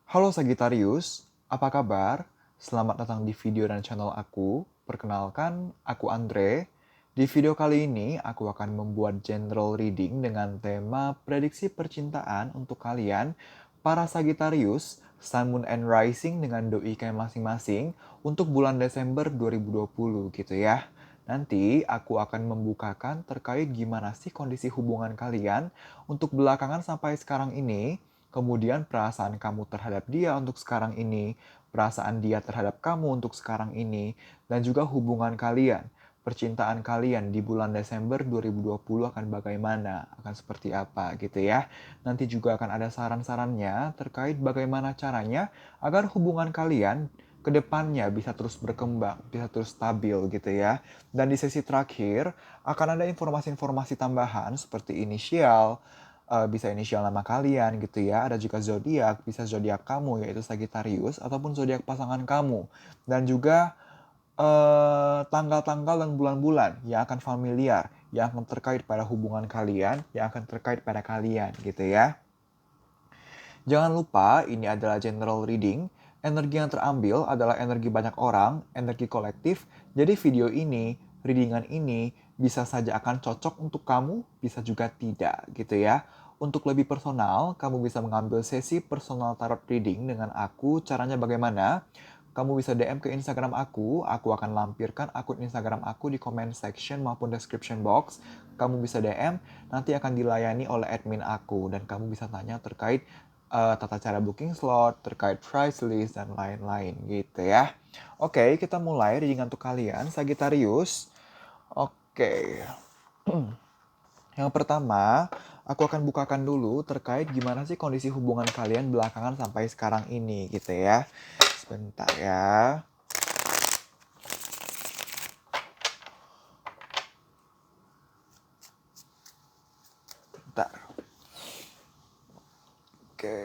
Halo Sagittarius, apa kabar? Selamat datang di video dan channel aku. Perkenalkan, aku Andre. Di video kali ini, aku akan membuat general reading dengan tema prediksi percintaan untuk kalian, para Sagittarius, Sun, Moon, and Rising dengan doi kalian masing-masing untuk bulan Desember 2020 gitu ya. Nanti aku akan membukakan terkait gimana sih kondisi hubungan kalian untuk belakangan sampai sekarang ini, kemudian perasaan kamu terhadap dia untuk sekarang ini, perasaan dia terhadap kamu untuk sekarang ini, dan juga hubungan kalian, percintaan kalian di bulan Desember 2020 akan bagaimana, akan seperti apa gitu ya. Nanti juga akan ada saran-sarannya terkait bagaimana caranya agar hubungan kalian ke depannya bisa terus berkembang, bisa terus stabil gitu ya. Dan di sesi terakhir akan ada informasi-informasi tambahan seperti inisial, bisa inisial nama kalian gitu ya. Ada juga zodiak, bisa zodiak kamu yaitu Sagittarius ataupun zodiak pasangan kamu. Dan juga tanggal-tanggal dan bulan-bulan yang akan familiar, yang akan terkait pada hubungan kalian, yang akan terkait pada kalian gitu ya. Jangan lupa ini adalah general reading. Energi yang terambil adalah energi banyak orang, energi kolektif. Jadi video ini, readingan ini bisa saja akan cocok untuk kamu, bisa juga tidak gitu ya. Untuk lebih personal, kamu bisa mengambil sesi personal tarot reading dengan aku. Caranya bagaimana? Kamu bisa DM ke Instagram aku akan lampirkan akun Instagram aku di comment section maupun description box. Kamu bisa DM, nanti akan dilayani oleh admin aku dan kamu bisa tanya terkait tata cara booking slot, terkait price list, dan lain-lain gitu ya. Oke, kita mulai reading untuk kalian, Sagittarius. Oke, yang pertama, aku akan bukakan dulu terkait gimana sih kondisi hubungan kalian belakangan sampai sekarang ini gitu ya. Sebentar ya. Bentar. Oke.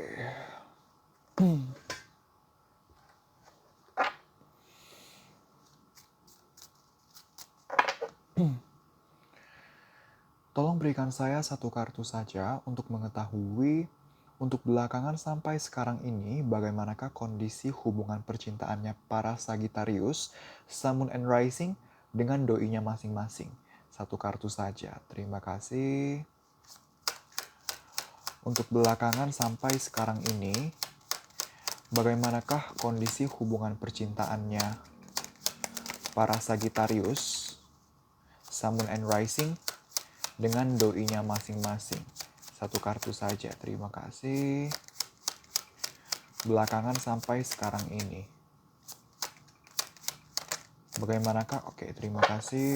Tolong berikan saya satu kartu saja untuk mengetahui untuk belakangan sampai sekarang ini bagaimanakah kondisi hubungan percintaannya para Sagittarius, Sun, Moon, and Rising dengan doinya masing-masing. Satu kartu saja. Terima kasih. Untuk belakangan sampai sekarang ini, bagaimanakah kondisi hubungan percintaannya para Sagittarius, Sun, Moon, and Rising dengan doinya masing-masing. Satu kartu saja, terima kasih. Belakangan sampai sekarang ini. Bagaimanakah? Oke, terima kasih.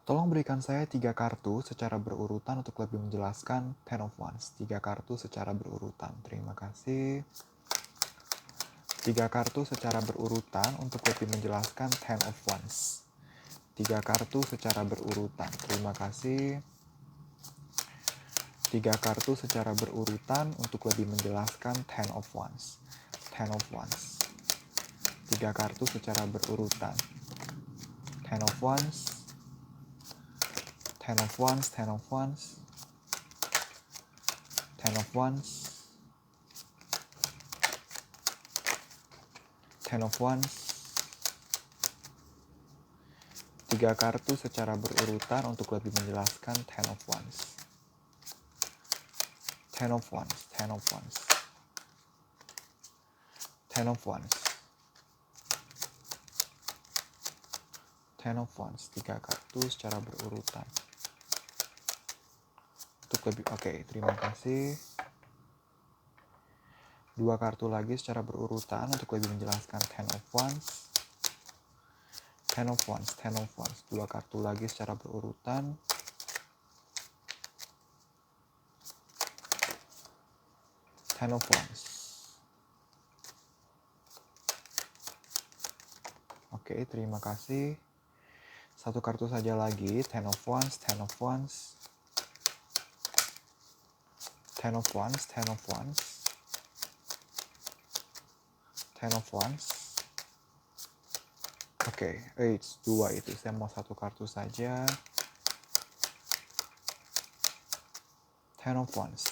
Tolong berikan saya 3 kartu secara berurutan untuk lebih menjelaskan Ten of Wands. 3 kartu secara berurutan, terima kasih. 3 kartu secara berurutan untuk lebih menjelaskan Ten of Wands. 3 kartu secara berurutan, terima kasih. 3 kartu secara berurutan untuk lebih menjelaskan Ten of Wands. Ten of Wands. 3 kartu secara berurutan. Ten of Wands. Ten of Wands, Ten of Wands. Ten of Wands. Ten of Wands. 3 kartu secara berurutan untuk lebih menjelaskan Ten of Wands. Ten of Wands, Ten of Wands. Ten of Wands. Ten of Wands, 3 kartu secara berurutan. Untuk lebih, oke, terima kasih. 2 kartu lagi secara berurutan untuk lebih menjelaskan Ten of Wands. Ten of Wands, Ten of Wands. 2 kartu lagi secara berurutan. Ten of Wands. Oke, terima kasih. 1 kartu saja lagi. Ten of Wands, Ten of Wands. Ten of Wands, Ten of Wands. Ten of Wands. Oke, 2 itu. Saya mau 1 kartu saja. Ten of Wands.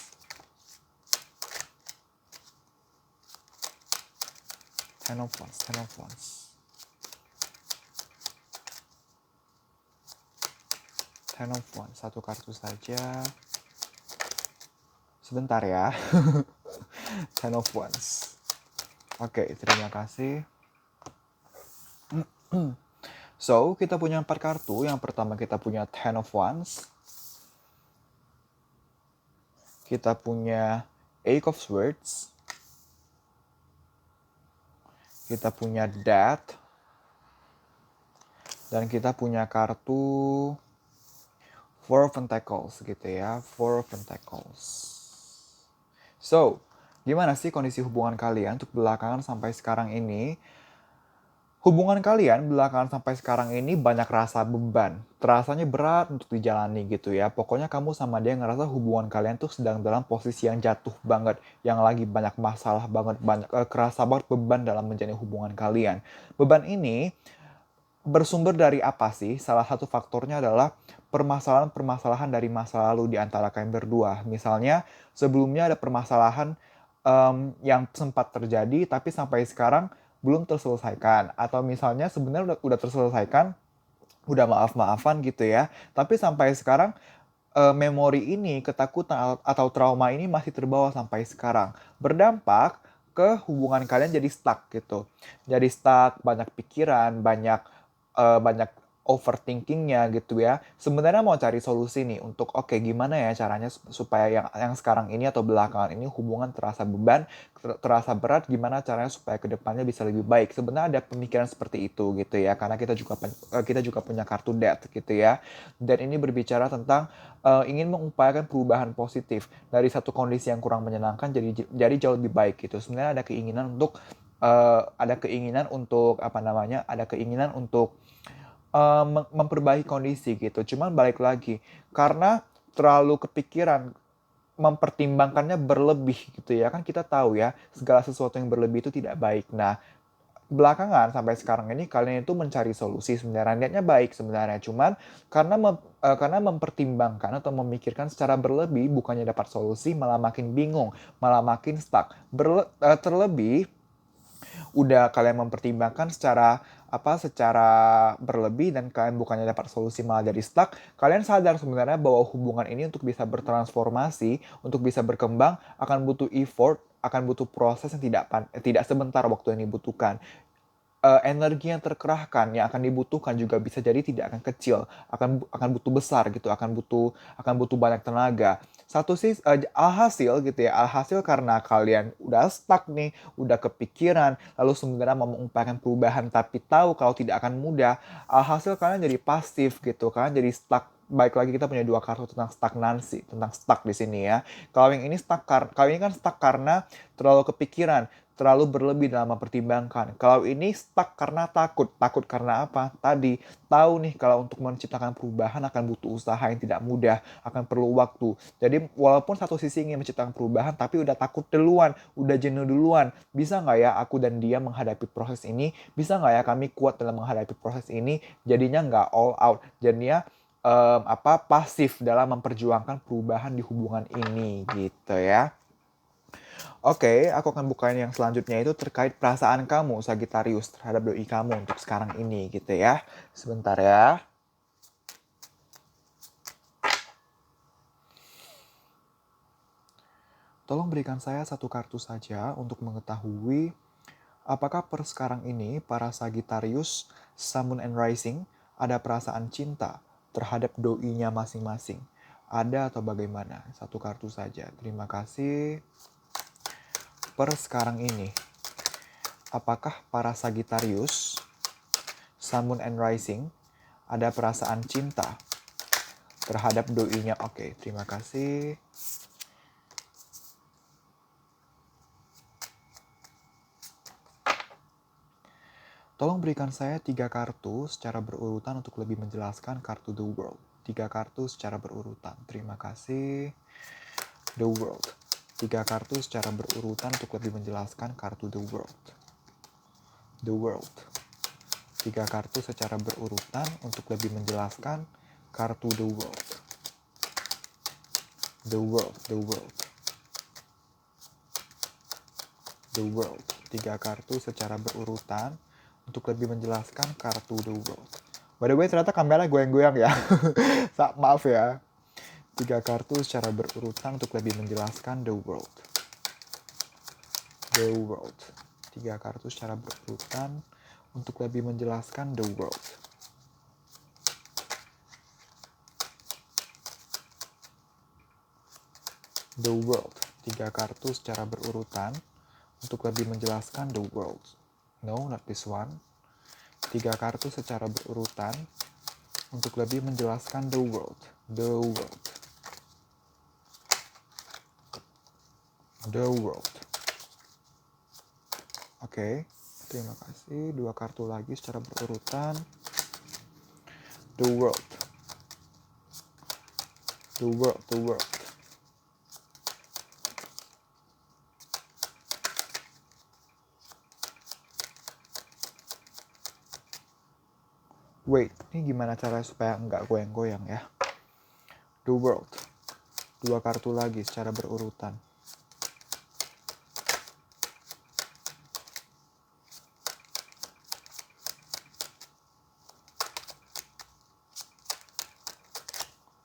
Ten of Wands, Ten of Wands. Ten of Wands, 1 kartu saja. Sebentar ya. Ten of Wands. Oke, terima kasih. So, kita punya 4 kartu. Yang pertama kita punya Ten of Wands. Kita punya Eight of Swords. Kita punya Death. Dan kita punya kartu Four of Pentacles gitu ya. Four of Pentacles. So, gimana sih kondisi hubungan kalian untuk belakangan sampai sekarang ini? Hubungan kalian belakangan sampai sekarang ini banyak rasa beban. Terasanya berat untuk dijalani gitu ya. Pokoknya kamu sama dia ngerasa hubungan kalian tuh sedang dalam posisi yang jatuh banget. Yang lagi banyak masalah banget. Kerasa banget beban dalam menjalani hubungan kalian. Beban ini bersumber dari apa sih? Salah satu faktornya adalah permasalahan-permasalahan dari masa lalu di antara kalian berdua. Misalnya sebelumnya ada permasalahan yang sempat terjadi tapi sampai sekarang belum terselesaikan. Atau misalnya sebenarnya udah terselesaikan, udah maaf-maafan gitu ya. Tapi sampai sekarang memori ini, ketakutan atau trauma ini masih terbawa sampai sekarang. Berdampak ke hubungan kalian jadi stuck gitu. Jadi stuck, banyak pikiran, banyak overthinkingnya gitu ya. Sebenarnya mau cari solusi nih untuk oke, gimana ya caranya supaya yang sekarang ini atau belakangan ini hubungan terasa beban, terasa berat, gimana caranya supaya kedepannya bisa lebih baik. Sebenarnya ada pemikiran seperti itu gitu ya, karena kita juga punya kartu death gitu ya. Dan ini berbicara tentang ingin mengupayakan perubahan positif dari satu kondisi yang kurang menyenangkan jadi jauh lebih baik gitu. Sebenarnya ada keinginan untuk ada keinginan untuk memperbaiki kondisi gitu. Cuman balik lagi, karena terlalu kepikiran, mempertimbangkannya berlebih gitu ya. Kan kita tahu ya, segala sesuatu yang berlebih itu tidak baik. Nah, belakangan sampai sekarang ini kalian itu mencari solusi, sebenarnya niatnya baik sebenarnya. Cuman karena mempertimbangkan atau memikirkan secara berlebih, bukannya dapat solusi, malah makin bingung, malah makin stuck. Terlebih udah kalian mempertimbangkan secara berlebih dan kalian bukannya dapat solusi malah jadi stuck, kalian sadar sebenarnya bahwa hubungan ini untuk bisa bertransformasi, untuk bisa berkembang akan butuh effort, akan butuh proses yang tidak sebentar waktu yang dibutuhkan. Energi yang terkerahkan yang akan dibutuhkan juga bisa jadi tidak akan kecil, akan butuh besar gitu, akan butuh banyak tenaga. Alhasil gitu ya, alhasil karena kalian udah stuck nih, udah kepikiran, lalu sebenarnya mau mengupayakan perubahan tapi tahu kalau tidak akan mudah, alhasil kalian jadi pasif gitu, kalian jadi stuck. Baik lagi kita punya 2 kartu tentang stagnansi, tentang stuck di sini ya. Kalau yang ini kan stuck karena terlalu kepikiran, terlalu berlebih dalam mempertimbangkan. Kalau ini stuck karena takut. Takut karena apa? Tadi, tahu nih kalau untuk menciptakan perubahan akan butuh usaha yang tidak mudah, akan perlu waktu. Jadi walaupun satu sisi ingin menciptakan perubahan, tapi udah takut duluan, udah jenuh duluan. Bisa nggak ya aku dan dia menghadapi proses ini? Bisa nggak ya kami kuat dalam menghadapi proses ini? Jadinya nggak all out. Jadinya pasif dalam memperjuangkan perubahan di hubungan ini gitu ya. Oke, aku akan bukain yang selanjutnya itu terkait perasaan kamu, Sagittarius, terhadap doi kamu untuk sekarang ini gitu ya. Sebentar ya. Tolong berikan saya 1 kartu saja untuk mengetahui apakah per sekarang ini para Sagittarius, Sun, Moon, and Rising ada perasaan cinta terhadap doinya masing-masing. Ada atau bagaimana? 1 kartu saja. Terima kasih. Per sekarang ini, apakah para Sagittarius, Sun, Moon, and Rising ada perasaan cinta terhadap doinya? Oke, terima kasih. Tolong berikan saya 3 kartu secara berurutan untuk lebih menjelaskan kartu The World. 3 kartu secara berurutan. Terima kasih. The World. 3 kartu secara berurutan untuk lebih menjelaskan kartu The World. The World. 3 kartu secara berurutan untuk lebih menjelaskan kartu The World. The World, The World. The World. 3 kartu secara berurutan untuk lebih menjelaskan kartu The World. By the way, ternyata kamera goyang-goyang ya. Maaf ya. 3 kartu secara berurutan untuk lebih menjelaskan The World. The World. 3 kartu secara berurutan untuk lebih menjelaskan The World. The World. 3 kartu secara berurutan untuk lebih menjelaskan The World. No, not this one. 3 kartu secara berurutan untuk lebih menjelaskan The World. The World. The World. Oke, terima kasih. 2 kartu lagi secara berurutan. The World. The World, The World. Wait, ini gimana cara supaya nggak goyang-goyang ya? The World. 2 kartu lagi secara berurutan.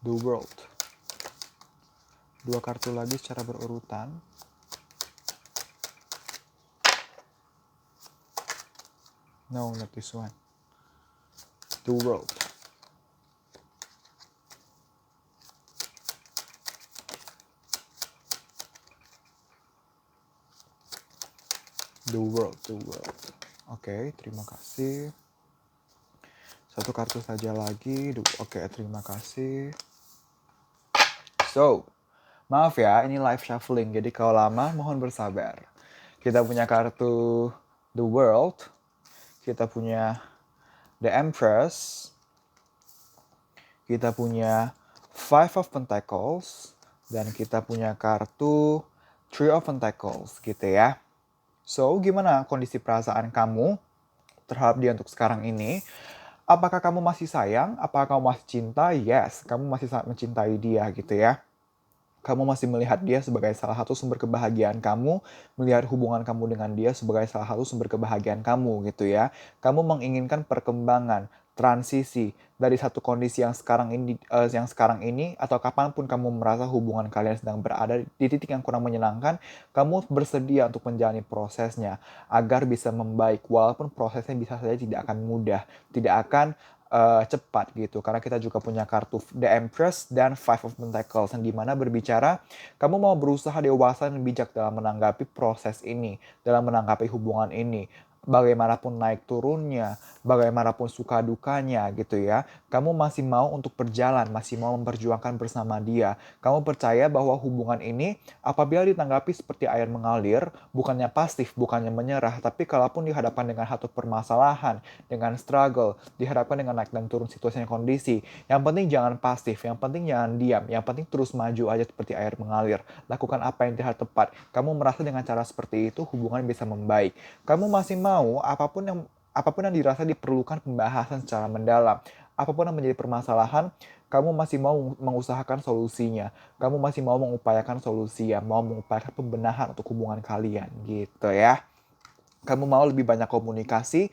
The World. 2 kartu lagi secara berurutan. No, not this one. The World. The World, The World. Oke, terima kasih. 1 kartu saja lagi. Oke, terima kasih. So, maaf ya, ini live shuffling. Jadi kalau lama, mohon bersabar. Kita punya kartu The World. Kita punya The Empress. Kita punya Five of Pentacles. Dan kita punya kartu Three of Pentacles gitu ya. So, gimana kondisi perasaan kamu terhadap dia untuk sekarang ini? Apakah kamu masih sayang? Apakah kamu masih cinta? Yes, kamu masih sangat mencintai dia gitu ya. Kamu masih melihat dia sebagai salah satu sumber kebahagiaan kamu, melihat hubungan kamu dengan dia sebagai salah satu sumber kebahagiaan kamu gitu ya. Kamu menginginkan perkembangan, transisi dari satu kondisi yang sekarang ini atau kapanpun kamu merasa hubungan kalian sedang berada di titik yang kurang menyenangkan, kamu bersedia untuk menjalani prosesnya agar bisa membaik walaupun prosesnya bisa saja tidak akan mudah, tidak akan cepat gitu, karena kita juga punya kartu The Empress dan Five of Pentacles yang dimana berbicara kamu mau berusaha dewasa dan bijak dalam menanggapi proses ini, dalam menanggapi hubungan ini, bagaimanapun naik turunnya, bagaimanapun suka dukanya gitu ya, kamu masih mau untuk berjalan, masih mau memperjuangkan bersama dia. Kamu percaya bahwa hubungan ini apabila ditanggapi seperti air mengalir, bukannya pasif, bukannya menyerah, tapi kalaupun dihadapkan dengan satu permasalahan, dengan struggle, dihadapkan dengan naik dan turun situasi dan kondisi, yang penting jangan pasif, yang penting jangan diam, yang penting terus maju aja seperti air mengalir. Lakukan apa yang terlihat tepat. Kamu merasa dengan cara seperti itu hubungan bisa membaik. Kamu masih mau apapun yang dirasa diperlukan pembahasan secara mendalam, apapun yang menjadi permasalahan, kamu masih mau mengusahakan solusinya. Kamu masih mau mengupayakan solusinya, mau mengupayakan pembenahan untuk hubungan kalian gitu ya. Kamu mau lebih banyak komunikasi,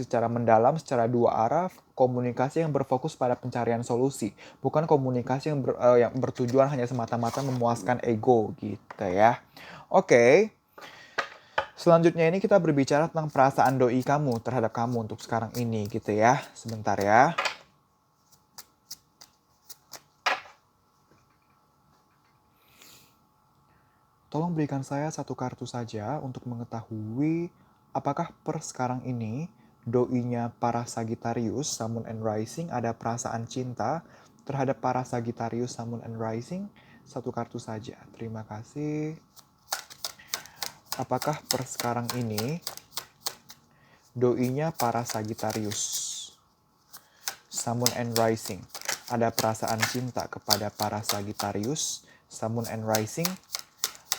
secara mendalam, secara dua arah, komunikasi yang berfokus pada pencarian solusi, bukan komunikasi yang bertujuan hanya semata-mata memuaskan ego gitu ya. Oke. Selanjutnya ini kita berbicara tentang perasaan doi kamu terhadap kamu untuk sekarang ini gitu ya. Sebentar ya. Tolong berikan saya 1 kartu saja untuk mengetahui apakah per sekarang ini doinya para Sagittarius, Sun and Rising ada perasaan cinta terhadap para Sagittarius, Sun and Rising. 1 kartu saja. Terima kasih. Apakah per sekarang ini doinya para Sagittarius, Sun and Rising ada perasaan cinta kepada para Sagittarius, Sun and Rising?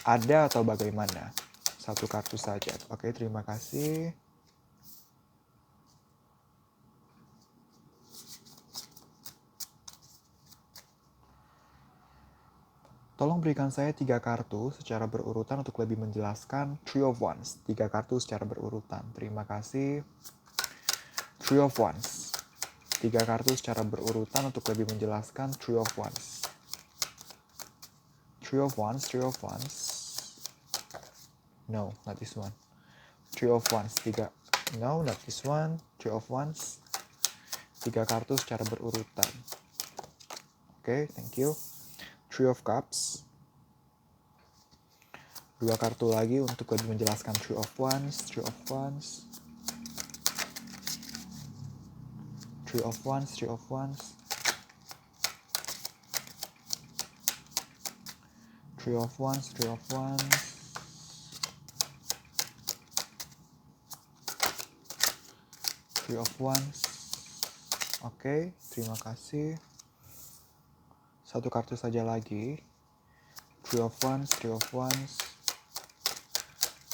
Ada atau bagaimana? 1 kartu saja. Oke, terima kasih. Tolong berikan saya 3 kartu secara berurutan untuk lebih menjelaskan Three of Wands. 3 kartu secara berurutan. Terima kasih. Three of Wands. 3 kartu secara berurutan untuk lebih menjelaskan Three of Wands. Three of Wands, Three of Wands. No, not this one. Three of Wands, 3. No, not this one. Three of Wands. 3 kartu secara berurutan. Oke, thank you. Three of Cups. 2 kartu lagi untuk lebih menjelaskan Three of Wands, Three of Wands. Three of Wands, Three of Wands. Three of Wands, Three of Wands. Three of Wands. Oke, terima kasih. 1 kartu saja lagi. Three of Wands, Three of Wands.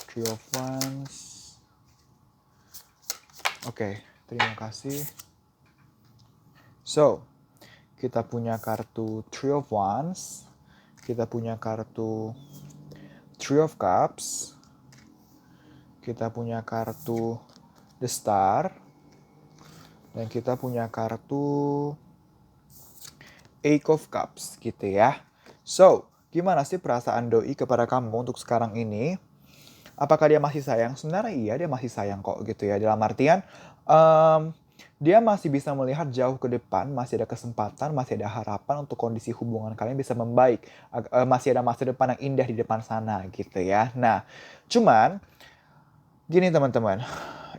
Three of Wands. Oke, terima kasih. So, kita punya kartu Three of Wands. Kita punya kartu Three of Cups. Kita punya kartu The Star. Dan kita punya kartu Eight of Cups gitu ya. So, gimana sih perasaan doi kepada kamu untuk sekarang ini? Apakah dia masih sayang? Sebenarnya iya, dia masih sayang kok gitu ya. Dalam artian, dia masih bisa melihat jauh ke depan, masih ada kesempatan, masih ada harapan untuk kondisi hubungan kalian bisa membaik. Masih ada masa depan yang indah di depan sana gitu ya. Nah, cuman, gini teman-teman,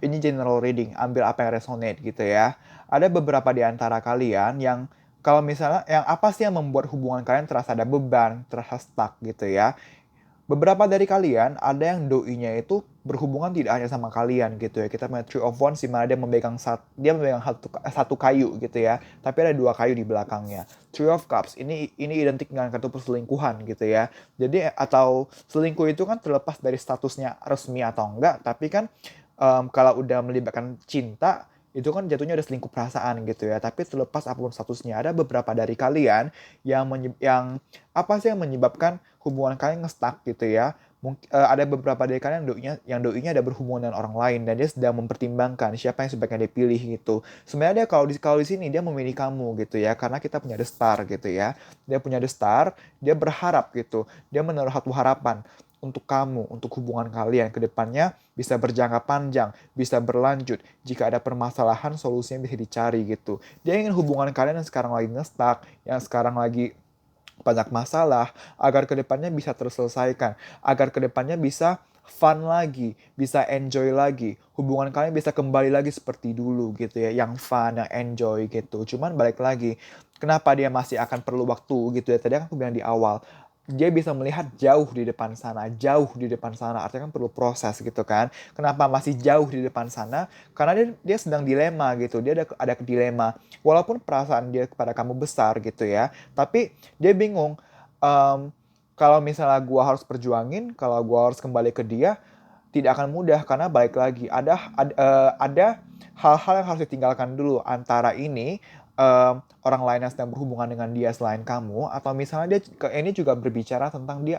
ini general reading, ambil apa yang resonate gitu ya. Ada beberapa di antara kalian yang kalau misalnya, yang apa sih yang membuat hubungan kalian terasa ada beban, terasa stuck gitu ya. Beberapa dari kalian ada yang doinya itu berhubungan tidak hanya sama kalian gitu ya. Kita punya Three of Wands di mana dia memegang satu kayu gitu ya. Tapi ada 2 kayu di belakangnya. Three of Cups ini identik dengan kartu perselingkuhan gitu ya. Jadi atau selingkuh itu kan terlepas dari statusnya resmi atau enggak. Tapi kan kalau udah melibatkan cinta itu kan jatuhnya ada selingkuh perasaan gitu ya. Tapi terlepas apapun statusnya, ada beberapa dari kalian yang apa sih yang menyebabkan hubungan kalian nge-stuck gitu ya. Ada beberapa dari kalian yang doinya ada berhubungan dengan orang lain dan dia sedang mempertimbangkan siapa yang sebaiknya dia pilih gitu. Sebenarnya dia kalau di sini dia memilih kamu gitu ya, karena kita punya The Star gitu ya. Dia punya The Star, dia berharap gitu. Dia menaruh satu harapan untuk kamu, untuk hubungan kalian ke depannya bisa berjangka panjang, bisa berlanjut. Jika ada permasalahan, solusinya bisa dicari gitu. Dia ingin hubungan kalian yang sekarang lagi nge-stuck, yang sekarang lagi banyak masalah, agar kedepannya bisa terselesaikan, agar kedepannya bisa fun lagi, bisa enjoy lagi, hubungan kalian bisa kembali lagi seperti dulu gitu ya, yang fun, yang enjoy gitu. Cuman balik lagi, kenapa dia masih akan perlu waktu gitu ya, tadi kan aku bilang di awal, dia bisa melihat jauh di depan sana, artinya kan perlu proses gitu kan. Kenapa masih jauh di depan sana? Karena dia sedang dilema gitu, dia ada dilema. Walaupun perasaan dia kepada kamu besar gitu ya, tapi dia bingung, kalau misalnya gua harus perjuangin, kalau gua harus kembali ke dia, tidak akan mudah karena balik lagi ada hal-hal yang harus ditinggalkan dulu antara orang lain yang sedang berhubungan dengan dia selain kamu, atau misalnya ini juga berbicara tentang dia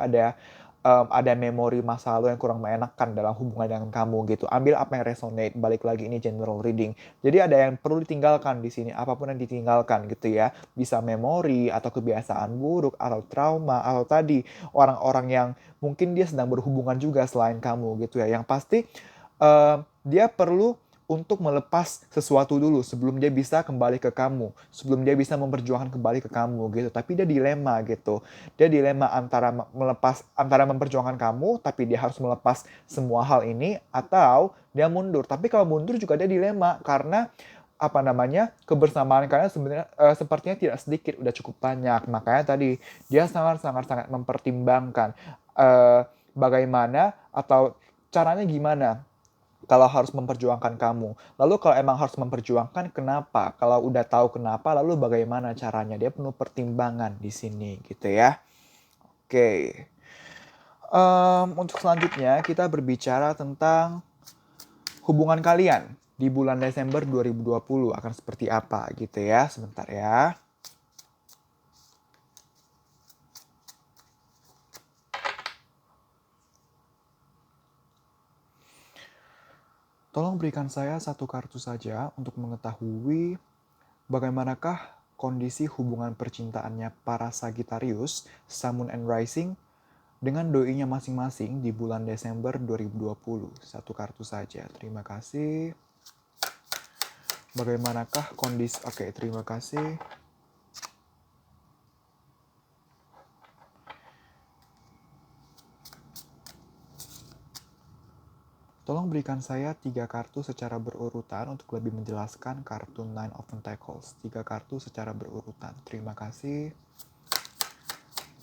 ada memori masa lalu yang kurang mengenakan dalam hubungan dengan kamu gitu. Ambil apa yang resonate, balik lagi ini general reading. Jadi ada yang perlu ditinggalkan di sini, apapun yang ditinggalkan gitu ya. Bisa memori atau kebiasaan buruk atau trauma atau tadi orang-orang yang mungkin dia sedang berhubungan juga selain kamu gitu ya. Yang pasti dia perlu untuk melepas sesuatu dulu sebelum dia bisa kembali ke kamu, sebelum dia bisa memperjuangkan kembali ke kamu gitu. Tapi dia dilema gitu. Dia dilema antara memperjuangkan kamu tapi dia harus melepas semua hal ini, atau dia mundur. Tapi kalau mundur juga dia dilema karena kebersamaan kalian sebenarnya sepertinya tidak sedikit, udah cukup banyak. Makanya tadi dia sangat mempertimbangkan bagaimana atau caranya gimana kalau harus memperjuangkan kamu. Lalu kalau emang harus memperjuangkan, kenapa? Kalau udah tahu kenapa, lalu bagaimana caranya? Dia penuh pertimbangan di sini gitu ya. Oke. Untuk selanjutnya kita berbicara tentang hubungan kalian di bulan Desember 2020 akan seperti apa gitu ya. Sebentar ya. Tolong berikan saya satu kartu saja untuk mengetahui bagaimanakah kondisi hubungan percintaannya para Sagittarius, Sun, Moon, and Rising dengan doinya masing-masing di bulan Desember 2020. Satu kartu saja. Terima kasih. Bagaimanakah kondisi... Oke, terima kasih. Tolong berikan saya 3 kartu secara berurutan untuk lebih menjelaskan kartu Nine of Pentacles. 3 kartu secara berurutan. Terima kasih.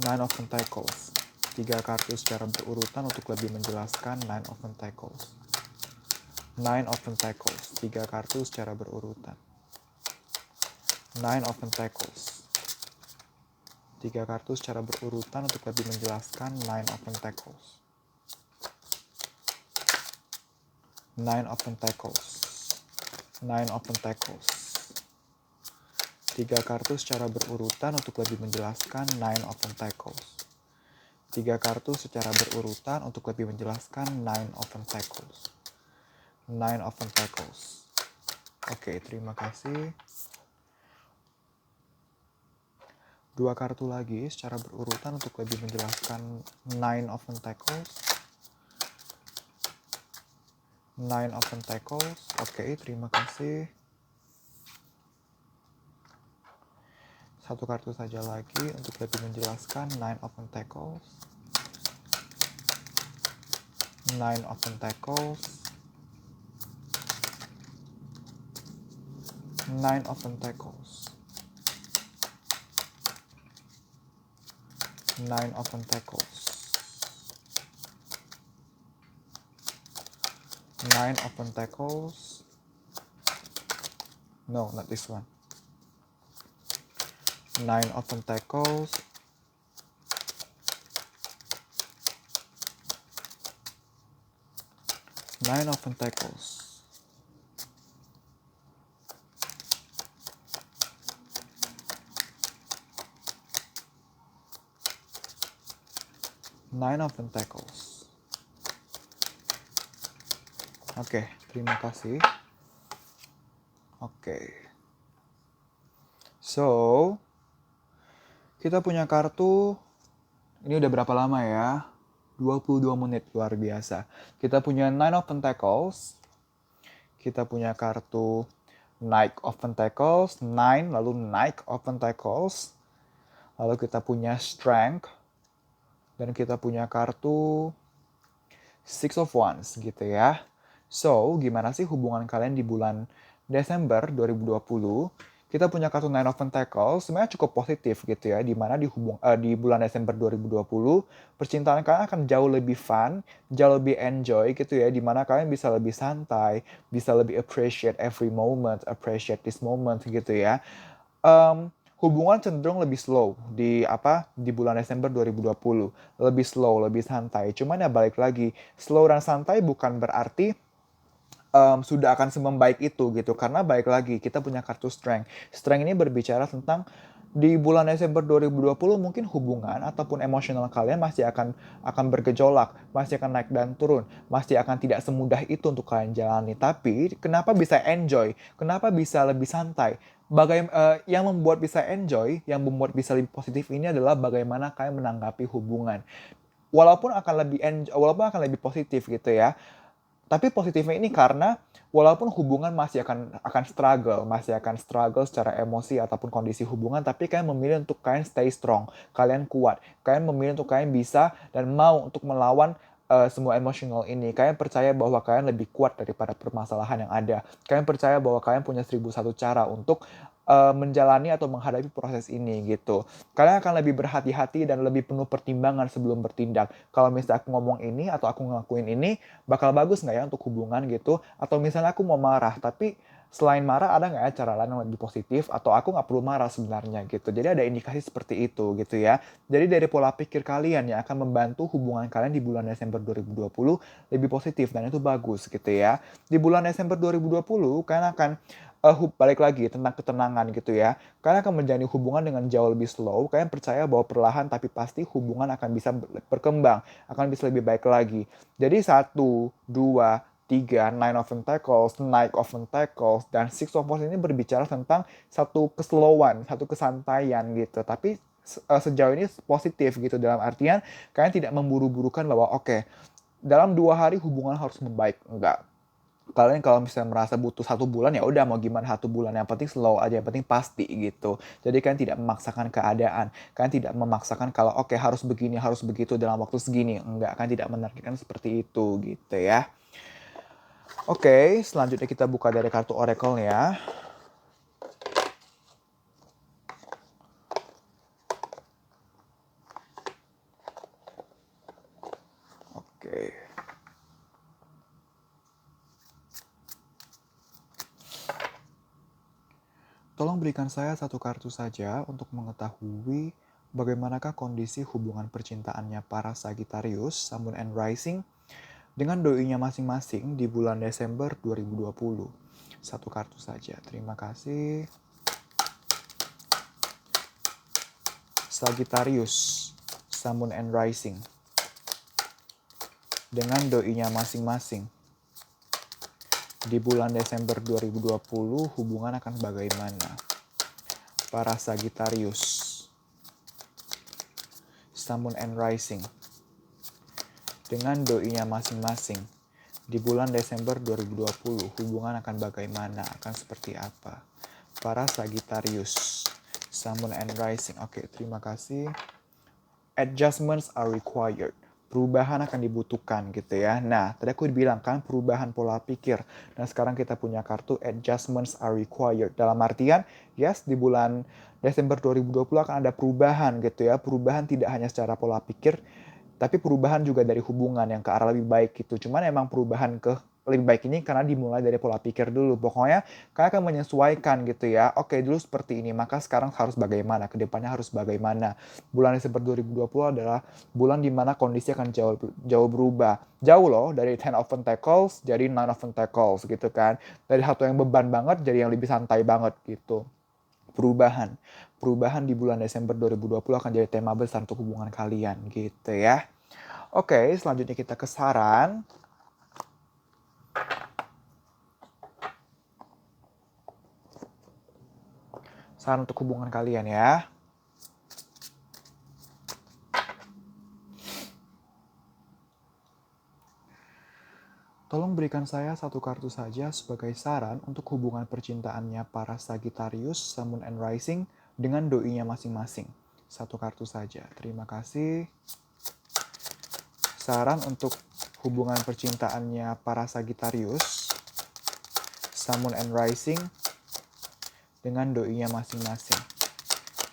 Nine of Pentacles. 3 kartu secara berurutan untuk lebih menjelaskan Nine of Pentacles. Nine of Pentacles. 3 kartu secara berurutan. Nine of Pentacles. 3 kartu secara berurutan untuk lebih menjelaskan Nine of Pentacles. Nine of Pentacles. Nine of Pentacles. 3 kartu secara berurutan untuk lebih menjelaskan Nine of Pentacles. 3 kartu secara berurutan untuk lebih menjelaskan Nine of Pentacles. Nine of Pentacles. Oke, terima kasih. 2 kartu lagi secara berurutan untuk lebih menjelaskan Nine of Pentacles. Nine of Pentacles. Oke, terima kasih. 1 kartu saja lagi untuk lebih menjelaskan Nine of Pentacles. Nine of Pentacles. Nine of Pentacles. Nine of Pentacles. Nine of Pentacles. No, not this one. Nine of Pentacles. Nine of Pentacles. Nine of Pentacles. Oke, terima kasih. Oke. So, kita punya kartu, ini udah berapa lama ya? 22 menit, luar biasa. Kita punya Nine of Pentacles. Kita punya kartu Knight of Pentacles, 9, lalu Knight of Pentacles. Lalu kita punya Strength. Dan kita punya kartu Six of Wands gitu ya. So, gimana sih hubungan kalian di bulan Desember 2020? Kita punya kartu Nine of Pentacles, sebenarnya cukup positif gitu ya, dimana di bulan Desember 2020, percintaan kalian akan jauh lebih fun, jauh lebih enjoy gitu ya, dimana kalian bisa lebih santai, bisa lebih appreciate every moment, appreciate this moment gitu ya. Hubungan cenderung lebih slow di bulan Desember 2020, lebih slow, lebih santai. Cuman ya balik lagi, slow dan santai bukan berarti sudah akan semembaik itu gitu, karena balik lagi kita punya kartu Strength. Strength ini berbicara tentang di bulan Desember 2020 mungkin hubungan ataupun emosional kalian masih akan bergejolak, masih akan naik dan turun, masih akan tidak semudah itu untuk kalian jalani. Tapi kenapa bisa enjoy? Kenapa bisa lebih santai? Yang membuat bisa enjoy, yang membuat bisa lebih positif ini adalah bagaimana kalian menanggapi hubungan. Walaupun akan lebih positif gitu ya. Tapi positifnya ini karena walaupun hubungan masih masih akan struggle secara emosi ataupun kondisi hubungan, tapi kalian memilih untuk kalian stay strong, kalian kuat, kalian memilih untuk kalian bisa dan mau untuk melawan semua emosional ini. Kalian percaya bahwa kalian lebih kuat daripada permasalahan yang ada. Kalian percaya bahwa kalian punya 1001 cara untuk menjalani atau menghadapi proses ini gitu. Kalian akan lebih berhati-hati dan lebih penuh pertimbangan sebelum bertindak. Kalau misalnya aku ngomong ini atau aku ngelakuin ini, bakal bagus nggak ya untuk hubungan gitu? Atau misalnya aku mau marah, tapi selain marah ada nggak ya cara lain yang lebih positif? Atau aku nggak perlu marah sebenarnya gitu. Jadi ada indikasi seperti itu gitu ya. Jadi dari pola pikir kalian yang akan membantu hubungan kalian di bulan Desember 2020 lebih positif dan itu bagus gitu ya. Di bulan Desember 2020 kalian akan balik lagi tentang ketenangan gitu ya. Kalian akan menjalani hubungan dengan jauh lebih slow. Kalian percaya bahwa perlahan tapi pasti hubungan akan bisa berkembang, akan bisa lebih baik lagi. Jadi 1, 2, 3, Nine of Pentacles, Knight of Pentacles, dan Six of Wands ini berbicara tentang satu keslowan, satu kesantaian gitu. Tapi sejauh ini positif gitu, dalam artian kalian tidak memburu-burukan bahwa oke, dalam 2 hari hubungan harus membaik. Enggak. Kalian kalau misalnya merasa butuh 1 bulan, ya udah mau gimana 1 bulan, yang penting slow aja, yang penting pasti gitu. Jadi kalian tidak memaksakan keadaan, kalian tidak memaksakan kalau oke harus begini harus begitu dalam waktu segini, enggak, kalian tidak menargetkan seperti itu gitu ya. Oke, selanjutnya kita buka dari kartu oracle ya. Oke. Tolong berikan saya 1 kartu saja untuk mengetahui bagaimanakah kondisi hubungan percintaannya para Sagittarius, Sun, and Rising dengan doinya masing-masing di bulan Desember 2020. 1 kartu saja. Terima kasih. Sagittarius, Sun, and Rising dengan doinya masing-masing di bulan Desember 2020, hubungan akan bagaimana? Para Sagittarius, Sun, and Rising dengan doinya masing-masing di bulan Desember 2020, hubungan akan bagaimana? Akan seperti apa? Para Sagittarius, Sun, and Rising. Oke, terima kasih. Adjustments are required. Perubahan akan dibutuhkan gitu ya. Nah, tadi aku bilang kan perubahan pola pikir. Dan sekarang kita punya kartu adjustments are required. Dalam artian, yes, di bulan Desember 2020 akan ada perubahan gitu ya. Perubahan tidak hanya secara pola pikir, tapi perubahan juga dari hubungan yang ke arah lebih baik gitu. Cuman emang perubahan ke lebih baik ini karena dimulai dari pola pikir dulu. Pokoknya kalian akan menyesuaikan gitu ya. Oke, dulu seperti ini, maka sekarang harus bagaimana, kedepannya harus bagaimana. Bulan Desember 2020 adalah bulan dimana kondisi akan jauh berubah. Jauh loh, dari Ten of Pentacles jadi Nine of Pentacles gitu kan. Dari satu yang beban banget jadi yang lebih santai banget gitu. Perubahan di bulan Desember 2020 akan jadi tema besar untuk hubungan kalian gitu ya. Oke, selanjutnya kita ke saran. Saran untuk hubungan kalian ya. Tolong berikan saya 1 kartu saja sebagai saran untuk hubungan percintaannya para Sagittarius, Sun, and Rising dengan doinya masing-masing. 1 kartu saja. Terima kasih. Saran untuk hubungan percintaannya para Sagittarius, Sun, and Rising dengan doinya masing-masing.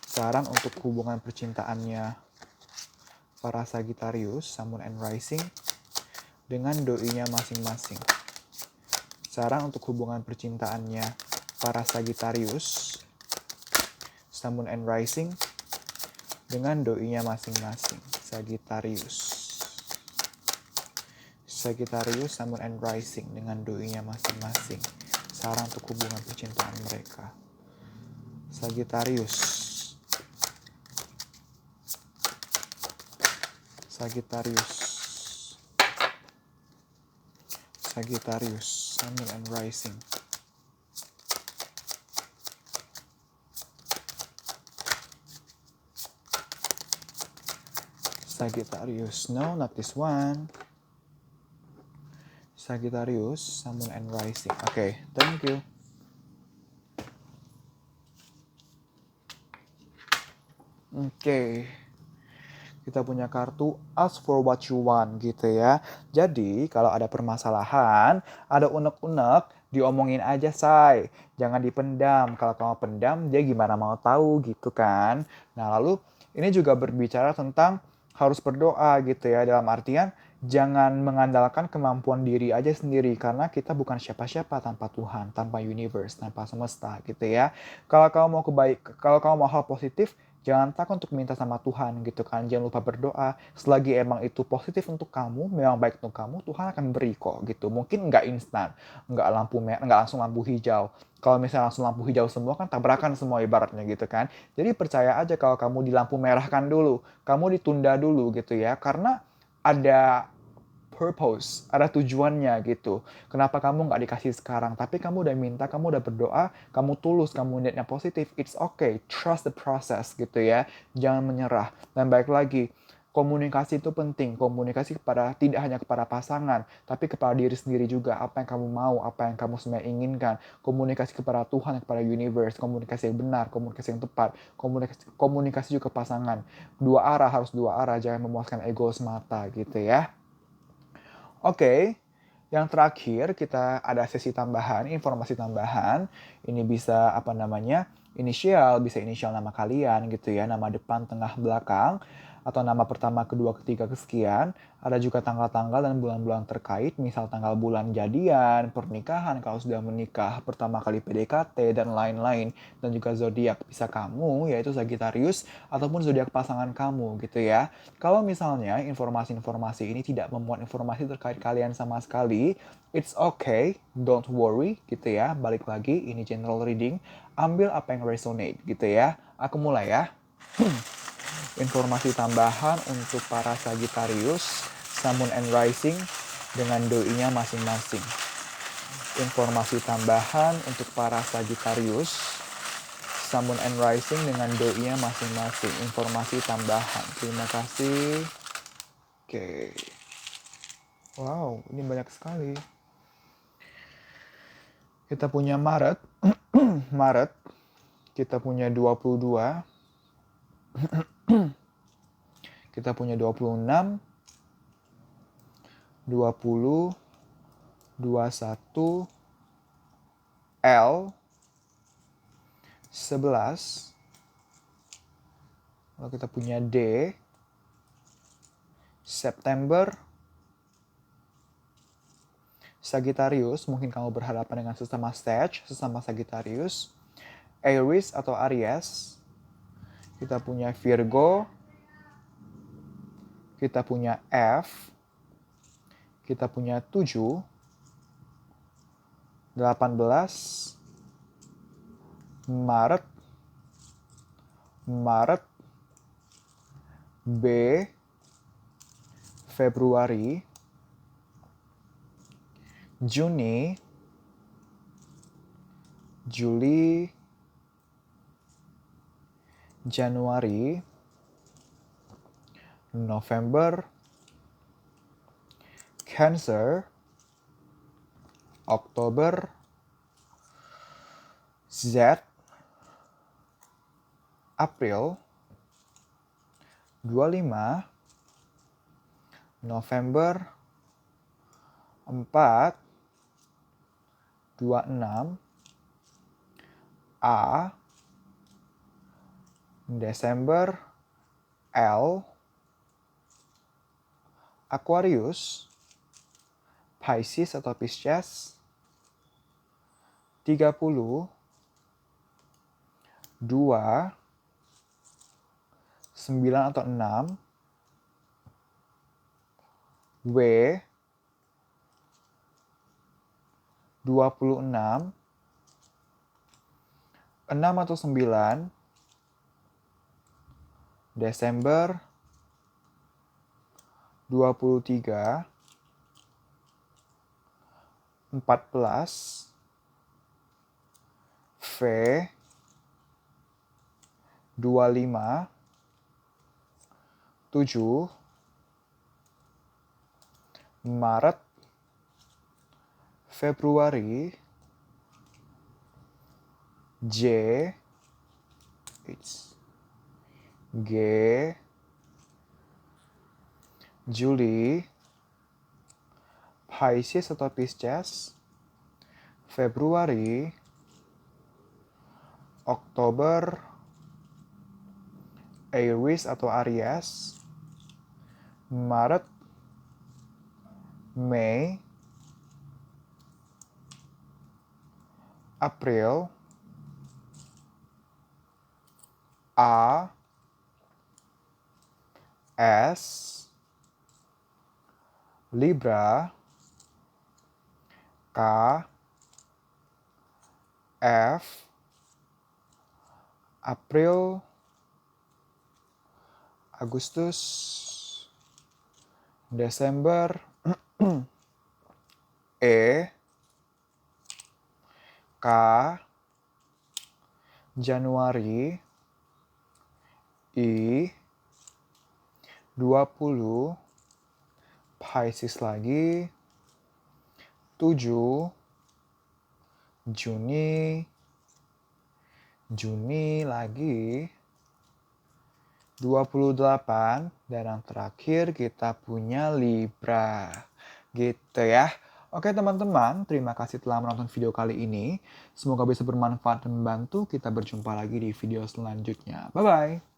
Saran untuk hubungan percintaannya para Sagittarius, Sun, and Rising dengan doinya masing-masing. Saran untuk hubungan percintaannya para Sagittarius, Sun, and Rising dengan doinya masing-masing. Sagittarius, Sun, and Rising dengan doinya masing-masing. Saran untuk hubungan percintaan mereka. Sagittarius, Sun, and Rising. Sagittarius, no, not this one. Sagittarius, Sun, and Rising. Oke, thank you. Oke. Kita punya kartu ask for what you want gitu ya. Jadi kalau ada permasalahan, ada unek-unek, diomongin aja say. Jangan dipendam. Kalau kamu pendam, dia gimana mau tahu gitu kan. Nah lalu ini juga berbicara tentang harus berdoa gitu ya. Dalam artian jangan mengandalkan kemampuan diri aja sendiri. Karena kita bukan siapa-siapa tanpa Tuhan, tanpa universe, tanpa semesta gitu ya. Kalau kamu mau hal positif, jangan takut untuk minta sama Tuhan gitu kan. Jangan lupa berdoa. Selagi emang itu positif untuk kamu, memang baik untuk kamu, Tuhan akan beri kok gitu. Mungkin nggak instan, nggak langsung lampu hijau. Kalau misalnya langsung lampu hijau semua kan tabrakan semua ibaratnya gitu kan. Jadi percaya aja kalau kamu di lampu merahkan dulu, kamu ditunda dulu gitu ya. Karena ada purpose, ada tujuannya gitu. Kenapa kamu nggak dikasih sekarang, tapi kamu udah minta, kamu udah berdoa, kamu tulus, kamu niatnya positif, it's okay, trust the process gitu ya. Jangan menyerah. Dan baik lagi, komunikasi itu penting. Komunikasi tidak hanya kepada pasangan, tapi kepada diri sendiri juga. Apa yang kamu mau, apa yang kamu sebenarnya inginkan. Komunikasi kepada Tuhan, kepada universe. Komunikasi yang benar, komunikasi yang tepat. Komunikasi juga ke pasangan. Harus dua arah. Jangan memuaskan ego semata gitu ya. Oke. Yang terakhir kita ada sesi tambahan, informasi tambahan. Ini bisa inisial, bisa inisial nama kalian gitu ya, nama depan, tengah, belakang, atau nama pertama, kedua, ketiga, kesekian. Ada juga tanggal-tanggal dan bulan-bulan terkait, misal tanggal bulan jadian, pernikahan, kalau sudah menikah, pertama kali PDKT, dan lain-lain. Dan juga zodiak bisa kamu, yaitu Sagittarius, ataupun zodiak pasangan kamu gitu ya. Kalau misalnya informasi-informasi ini tidak memuat informasi terkait kalian sama sekali, it's okay, don't worry gitu ya. Balik lagi, ini general reading, ambil apa yang resonate gitu ya. Aku mulai ya. Informasi tambahan untuk para Sagittarius, Sun, Moon, and Rising dengan doi-nya masing-masing. Informasi tambahan untuk para Sagittarius, Sun, Moon, and Rising dengan doi-nya masing-masing. Informasi tambahan. Terima kasih. Oke. Wow, ini banyak sekali. Kita punya Maret. Maret. Kita punya 22. Kita punya 26, 20, 21, L, 11. Lalu kita punya D, September, Sagittarius, mungkin kamu berhadapan dengan sesama stage, sesama Sagittarius, Aries atau Aries, kita punya Virgo, kita punya F, kita punya 7, 18, Maret, B, Februari, Juni, Juli, Januari, November, Cancer, Oktober, Z, April, 25, November, 4, 26, A, Desember, L, Aquarius, Pisces atau Pisces, 30, 2, 9 atau 6, W, 26, 6 atau 9, Desember, 23, 14, V, 25, 7, Maret, Februari, J, G, Juli, Pisces atau Pisces, Februari, Oktober, Aries atau Aries, Maret, Mei, April, A, S, Libra, K, F, April, Agustus, Desember, E, K, Januari, I, 20, Pisces lagi, 7, Juni, Juni lagi, 28, dan yang terakhir kita punya Libra. Gitu ya. Oke teman-teman, terima kasih telah menonton video kali ini. Semoga bisa bermanfaat dan membantu. Kita berjumpa lagi di video selanjutnya. Bye-bye.